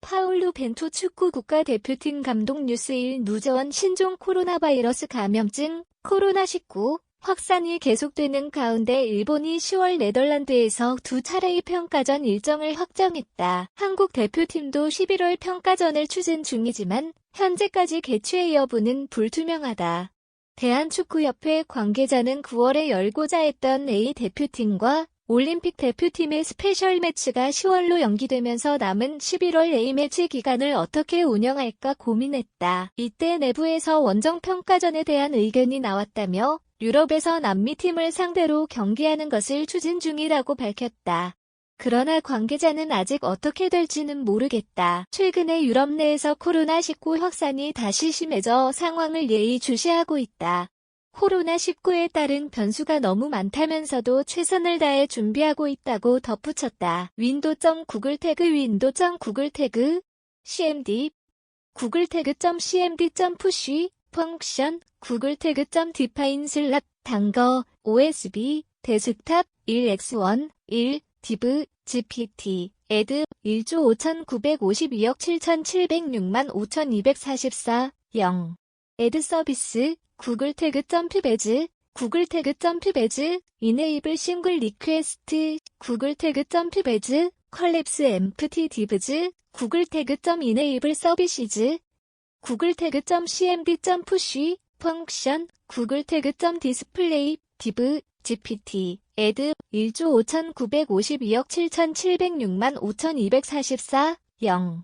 파울루 벤투 축구 국가대표팀 감독 뉴스1 누저원 신종 코로나 바이러스 감염증 코로나19 확산이 계속되는 가운데 일본이 10월 네덜란드에서 2차례의 평가전 일정을 확정했다. 한국 대표팀도 11월 평가전을 추진 중이지만 현재까지 개최 여부는 불투명하다. 대한축구협회 관계자는 9월에 열고자 했던 A 대표팀과 올림픽 대표팀의 스페셜 매치가 10월로 연기되면서 남은 11월 A매치 기간을 어떻게 운영할까 고민했다. 이때 내부에서 원정평가전에 대한 의견이 나왔다며 유럽에서 남미팀을 상대로 경기하는 것을 추진 중이라고 밝혔다. 그러나 관계자는 아직 어떻게 될지는 모르겠다. 최근에 유럽 내에서 코로나19 확산이 다시 심해져 상황을 예의주시하고 있다. 코로나19에 따른 변수가 너무 많다면서도 최선을 다해 준비하고 있다고 덧붙였다. 윈도.구글 태그 윈도.구글 태그 cmd 구글 태그.cmd. 푸쉬 펑션 구글 태그.define 단거 osb 데스크탑 1x1 1 div gpt add 1조 5952억 7706만 5244 0 add 서비스 구글 태그.pbase 구글 태그.pbase enable single request 구글 태그.pbase collapse empty divs 구글 태그.enable services 구글 태그.cmd. push function 구글 태그.display div gpt add 1조 5952억 7706만 5244 0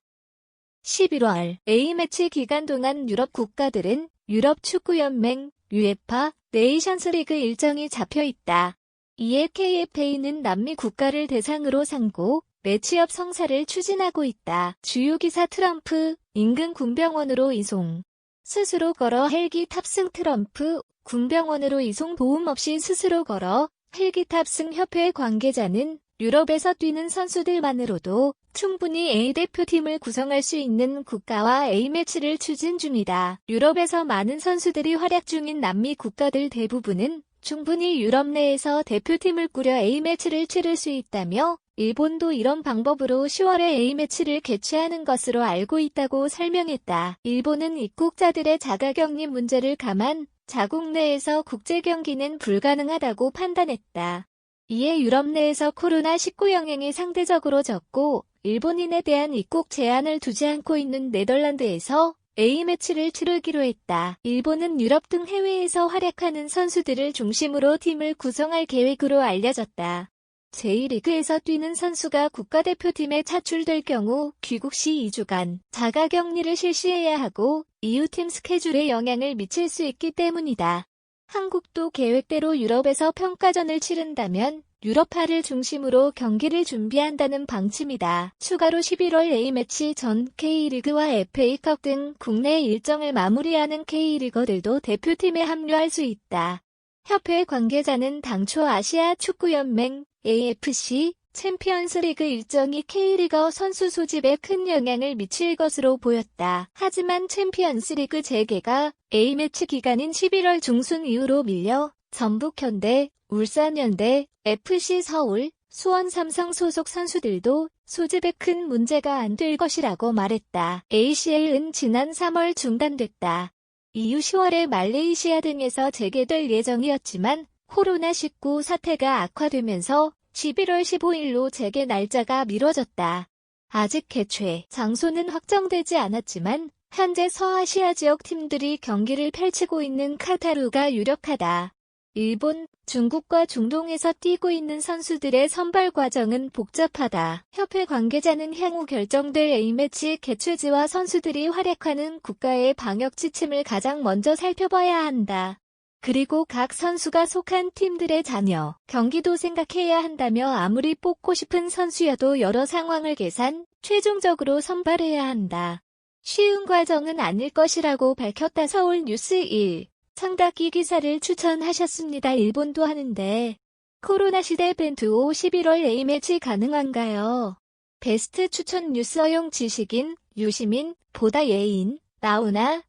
11월 A매치 기간 동안 유럽 국가들은 유럽축구연맹, UEFA, 네이션스리그 일정이 잡혀있다. 이에 KFA는 남미 국가를 대상으로 상고 매치업 성사를 추진하고 있다. 주요 기사 트럼프, 인근 군병원으로 이송. 스스로 걸어 헬기 탑승 트럼프, 군병원으로 이송 도움 없이 스스로 걸어 헬기 탑승 협회 관계자는 유럽에서 뛰는 선수들만으로도 충분히 A대표팀을 구성할 수 있는 국가와 A매치를 추진 중이다. 유럽에서 많은 선수들이 활약 중인 남미 국가들 대부분은 충분히 유럽 내에서 대표팀을 꾸려 A매치를 치를 수 있다며 일본도 이런 방법으로 10월에 A매치를 개최하는 것으로 알고 있다고 설명했다. 일본은 입국자들의 자가격리 문제를 감안 자국 내에서 국제경기는 불가능하다고 판단했다. 이에 유럽 내에서 코로나19 영향이 상대적으로 적고 일본인에 대한 입국 제한을 두지 않고 있는 네덜란드에서 A매치를 치르기로 했다. 일본은 유럽 등 해외에서 활약하는 선수들을 중심으로 팀을 구성할 계획으로 알려졌다. 제1리그에서 뛰는 선수가 국가대표팀에 차출될 경우 귀국 시 2주간 자가격리를 실시해야 하고 이후 팀 스케줄에 영향을 미칠 수 있기 때문이다. 한국도 계획대로 유럽에서 평가전을 치른다면 유럽파를 중심으로 경기를 준비한다는 방침이다. 추가로 11월 A매치 전 K리그와 FA컵 등 국내 일정을 마무리하는 K리거들도 대표팀에 합류할 수 있다. 협회 관계자는 당초 아시아 축구연맹 AFC 챔피언스리그 일정이 K리거 선수 소집에 큰 영향을 미칠 것으로 보였다. 하지만 챔피언스리그 재개가 A매치 기간인 11월 중순 이후로 밀려 전북현대, 울산현대, FC 서울, 수원 삼성 소속 선수들도 소집에 큰 문제가 안 될 것이라고 말했다. ACL은 지난 3월 중단됐다. 이후 10월에 말레이시아 등에서 재개될 예정이었지만 코로나19 사태가 악화되면서 11월 15일로 재개 날짜가 미뤄졌다. 아직 개최 장소는 확정되지 않았지만 현재 서아시아 지역 팀들이 경기를 펼치고 있는 카타르가 유력하다. 일본, 중국과 중동에서 뛰고 있는 선수들의 선발 과정은 복잡하다. 협회 관계자는 향후 결정될 A매치 개최지와 선수들이 활약하는 국가의 방역 지침을 가장 먼저 살펴봐야 한다. 그리고 각 선수가 속한 팀들의 자녀, 경기도 생각해야 한다며 아무리 뽑고 싶은 선수여도 여러 상황을 계산, 최종적으로 선발해야 한다. 쉬운 과정은 아닐 것이라고 밝혔다. 서울뉴스1 창덕이 기사를 추천하셨습니다. 일본도 하는데 코로나 시대 벤투 11월 A매치 가능한가요? 베스트 추천 뉴스 어용 지식인, 유시민, 보다 예인, 나오나,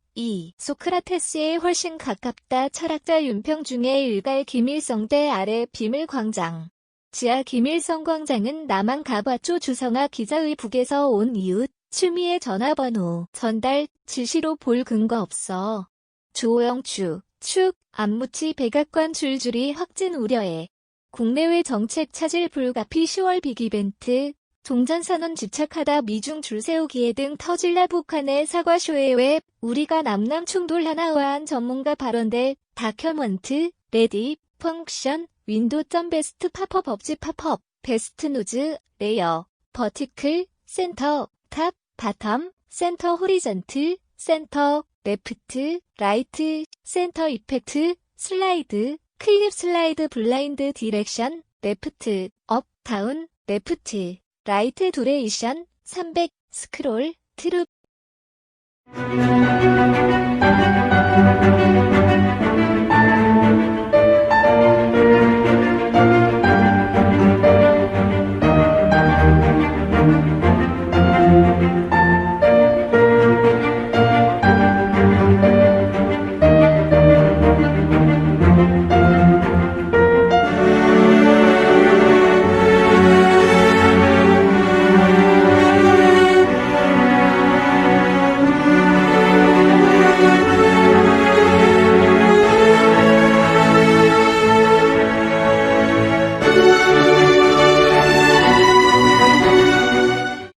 소크라테스에 훨씬 가깝다. 철학자 윤평중의 일갈 김일성대 아래 비밀광장. 지하 김일성 광장은 남한 가바초 주성아 기자의 북에서 온 이웃, 추미애 전화번호 전달 지시로 볼 근거 없어. 조영추 축 안무치 백악관 줄줄이 확진 우려에 국내외 정책 차질 불가피 10월 빅이벤트 종전선언 집착하다 미중 줄 세우기에 등 터질라 북한의 사과쇼에 왜 우리가 남남 충돌 하나와한 전문가 발언대 다큐먼트 레디 펑션 윈도 점 베스트 팝업 업지 팝업 베스트 누즈 레이어 버티클 센터 탑 바텀 센터 호리전틀 센터 레프트 라이트 센터 이펙트 슬라이드 클립 슬라이드 블라인드 디렉션 레프트 업 다운 레프트 라이트 두레이션 300 스크롤 트룹